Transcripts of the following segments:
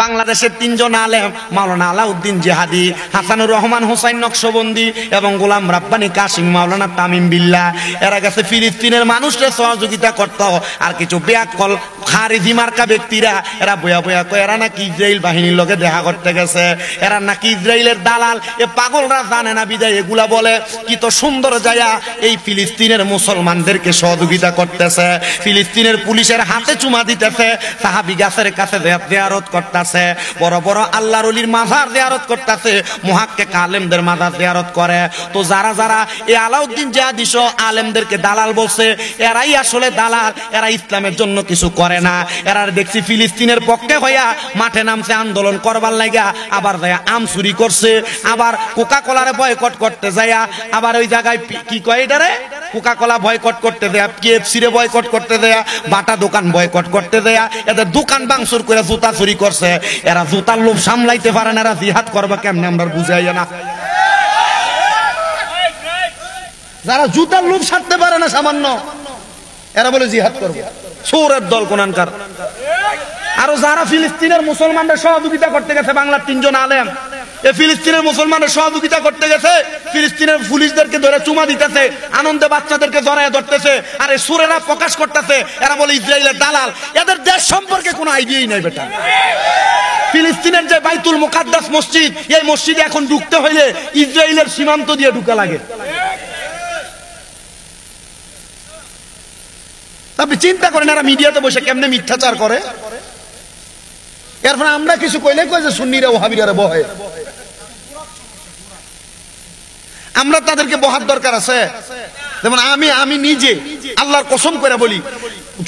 বাংলাদেশের তিনজন আলেম মাওলানা আলাউদ্দিন জিহাদি, হাসানুর রহমান হোসাইন নকশবন্দি এবং গোলাম রাব্বানি কাশিম মাওলানা তামিম বিল্লাহ, এরা গেছে ফিলিস্তিনের মানুষের সহযোগিতা করত। আর কিছু বেয়াক্কল খারিজি মার্কা ব্যক্তিরা এরা বয়া বয়া কয় এরা নাকি ইসরায়েল বাহিনীর লগে দেখা করতে গেছে, এরা নাকি ইসরায়েলের দালাল। এ পাগলরা জানে না বিদায় এগুলা বলে কি তো সুন্দর জায়গা এই ফিলিস্তিনের মুসলমানদেরকে সহযোগিতা করতেছে, ফিলিস্তিনের পুলিশের হাতে চুমা দিতেছে, সাহাবী গাছের কাছে জিয়ারত করতেছে, বড় বড় আল্লাহর ওলির মাজার জিয়ারত করতেছে, মুহাক্কিক আলেমদের মাজার জিয়ারত করে। তো যারা যারা এই আলাউদ্দিন জিহাদি সহ আলেমদেরকে দালাল বলছে, এরাই আসলে দালাল, এরা ইসলামের জন্য কিছু করে না। এরা দেখছি ফিলিস্তিনের পক্ষে হইয়া মাঠে নামছে আন্দোলন করবার লাগা, আবার যায় আম চুরি করছে, আবার কোকা কোলারে বয়কট করতে যায়, আবার ওই জায়গায় কি কয় এটারে কোকা কোলা বয়কট করতে দেয়া, কেএফসি রে বয়কট করতে দেয়া, বাটা দোকান বয়কট করতে দেয়া, এদের দোকান ভাঙচুর করে জুতা চুরি করছে। এরা জুতার লোভ সামলাইতে পারে না, এরা জিহাদ করবে কেমনে আমরা বুঝাই না। যারা জুতার লোভ সারতে পারে না সামান্য, এরা বলে জিহাদ করবে, সৌরের দল কোনানকার। আরো যারা ফিলিস্তিনের মুসলমানদের সহযোগিতা করতে গেছে, বাংলার তিনজন আলেম এ ফিলিস্তিনের মুসলমানের সহযোগিতা করতে গেছে, ফিলিস্তিনের পুলিশদেরকে ধরে চুমা দিতেছে, আনন্দে বাচ্চাদেরকে জড়ায় ধরতেছে, আর এই সুরেরা প্রকাশ করতেছে এরা বলে ইসরায়েলের দালাল। এদের দেশ সম্পর্কে কোনো আইডিয়াই নাই বেটা। ফিলিস্তিনের যে বাইতুল মুকাদ্দাস মসজিদ, এই মসজিদে এখন ঢুকতে হইলে ইসরায়েলের সীমান্ত দিয়ে ঢুকা লাগে। আপনি চিন্তা করেন এরা মিডিয়াতে বসে কেমনে মিথ্যাচার করে। এরপরে আমরা কিছু কইলে কই যে সুন্নিরা ওহাবিরা বহে, আমরা তাদেরকে বহার দরকার আছে। যেমন আমি নিজে আল্লাহর কসম করে বলি,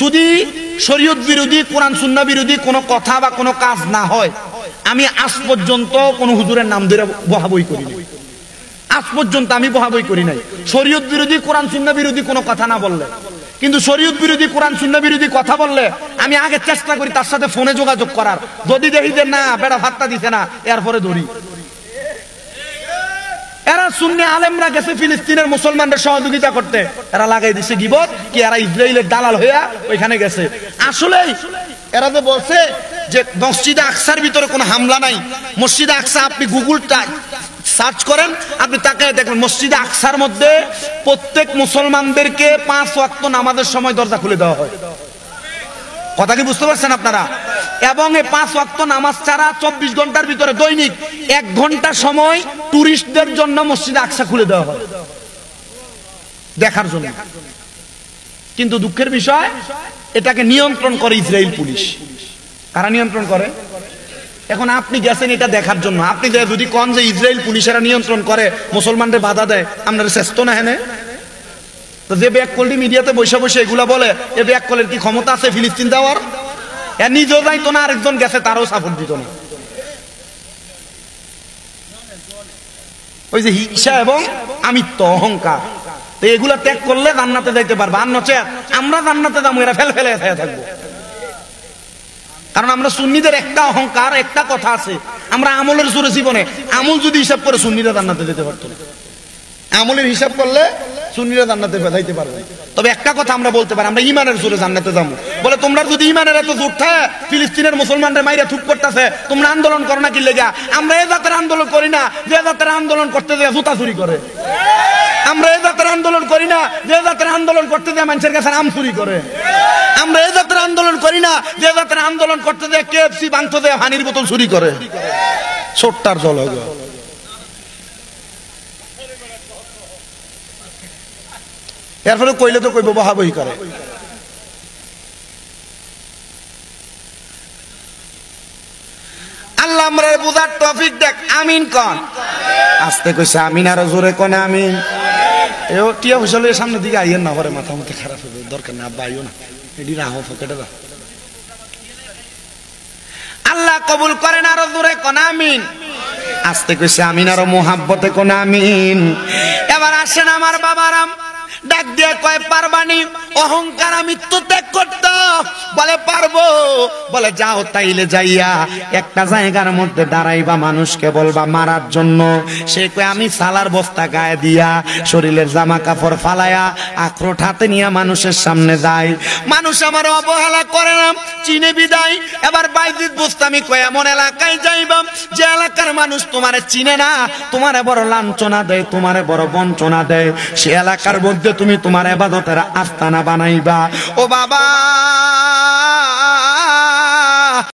যদি শরীয়ত বিরোধী কোরআন সুন্নাহ বিরোধী কোনো কথা বা কোনো কাজ না হয়, আমি আজ পর্যন্ত কোনো হুজুরের নাম ধরে বহাবই করি নাই। আজ পর্যন্ত আমি বহাবই করি নাই শরীয়ত বিরোধী কোরআন সুন্নাহ বিরোধী কোনো কথা না বললে। কিন্তু শরীয়ত বিরোধী কোরআন সুন্নাহ বিরোধী কথা বললে আমি আগে চেষ্টা করি তার সাথে ফোনে যোগাযোগ করার। যদি দেখি যে না বেড়া ভাত্তা দিছে না, এরপরে ধরি। এরা সুন্নি আলেমরা গেছে ফিলিস্তিনের মুসলমানদের সহযোগিতা করতে, এরা লাগাই দিছে গিবত কি এরা ইসরায়েলের দালাল হইয়া ওইখানে গেছে। আসলেই এরা যে বলছে যে মসজিদে আকসার ভিতরে কোনো হামলা নাই, মসজিদে আকসা আপনি গুগলটা সার্চ করেন, আপনি তাকে দেখবেন মসজিদে আকসার মধ্যে প্রত্যেক মুসলমানদেরকে 5 ওয়াক্ত নামাজের সময় দরজা খুলে দেওয়া হয়। কথা কি বুঝতে পারছেন আপনারা? এবং এই 5 ওয়াক্ত নামাজ ছাড়া 24 ঘন্টার ভিতরে দৈনিক 1 ঘন্টা সময় টুরিস্টদের জন্য মসজিদে আকসা খুলে দেওয়া হয় দেখার জন্য। কিন্তু দুঃখের বিষয় এটাকে নিয়ন্ত্রণ করে ইসরায়েল পুলিশ। কারা নিয়ন্ত্রণ করে? এখন আপনি গেছেন এটা দেখার জন্য, আপনি যদি কোন যে ইসরায়েল পুলিশেরা নিয়ন্ত্রণ করে মুসলমানদের বাধা দেয়, আপনারা শ্রেষ্ঠ না হেনে? তো যে ব্যাক কলটি মিডিয়াতে বসে বসে এগুলা বলে, এ ব্যাক কলের কি ক্ষমতা আছে ফিলিস্তিন দেওয়ার? এ নিজেও যাইতো না, আরেকজন গেছে তারও সাপোর্ট দিত না। ওই যে হিংসা এবং আমিত্ব অহংকার, তো এগুলা ত্যাগ করলে জান্নাতে যাইতে পারবে। আর নচেত আমরা জান্নাতে যাবো, এরা ফেলে ফেলে থাকবো। কারণ আমরা সুন্নিদের একটা অহংকার, একটা কথা আছে, আমরা আমলের জোরে জীবনে আমল যদি হিসাব করে সুন্নিরা জান্নাতে যেতে পারতো না। আমলের হিসাব করলে সুন্নিরা জান্নাতে যাইতে পারবে। তবে একটা কথা আমরা বলতে পারি, আমরা ইমানের জোরে জান্নাতে যাবো। বলে তোমরা যদি ইমানের এত জোর থাকে, ফিলিস্তিনের মুসলমানরা মাইরা থুপ করতেছে, তোমরা আন্দোলন করো না কি লেগা? আমরা এ জাতের আন্দোলন করি না যে জাতের আন্দোলন করতে যায় জুতা চুরি করে। আমরা এ জাতের আন্দোলন করি না যে জাতের আন্দোলন করতে যায় মানুষের কাছে আম চুরি করে। আমরা এ জাতের আন্দোলন করি না যে জাতের আন্দোলন করতে যায় কেএফসি ভাঙতে যায় পানির বোতল চুরি করে। ছোট্টার জল এরপরে কইলে তো কইব বহাবহি করে। আল্লাহ আমরা বুঝার তৌফিক দেখ। আমিন কন। আস্তে কইছে আমিন, আর জোরে কোন আমিন। এও টিয়া হুসলের সামনে দিকে আইয়েন না, পরে মাথা মুখে খারাপ হবে, দরকার না। আব্বা আইও না, এডি রাখো পকেটে দাও। আল্লাহ কবুল করেন, আর জোরে কোন আমিন। আস্তে কইছে আমিন, আর মোহাব্বতে কোন আমিন। এবার আসেন আমার বাবারাম, ডাক দিয়ে কয় পারবানি অহংকার মৃত্যু ত্যাগ করত। বলে পারবো, বলে যাও তাইলে যাইয়া একটা জায়গার মধ্যে দাঁড়াইবা, মানুষকে বলবা মারার জন্য। সে কয় আমি সালার বস্তা গায়ে দিয়া শরীরের জামা কাপড় ফালায়া আখরোট হাতে নিয়ে মানুষের সামনে যায়। মানুষ আমার অবহেলা করে না, চিনে বিদায়। এবার বাইজিদ বুস্তামি কয় এমন এলাকায় যাইবা যে এলাকার মানুষ তোমারে চিনে না, তোমারে বড় লাঞ্ছনা দেয়, তোমারে বড় বঞ্চনা দেয়। সে এলাকার মধ্যে তুমি তোমার ইবাদতের আস্তানা বানাইবা। ও বাবা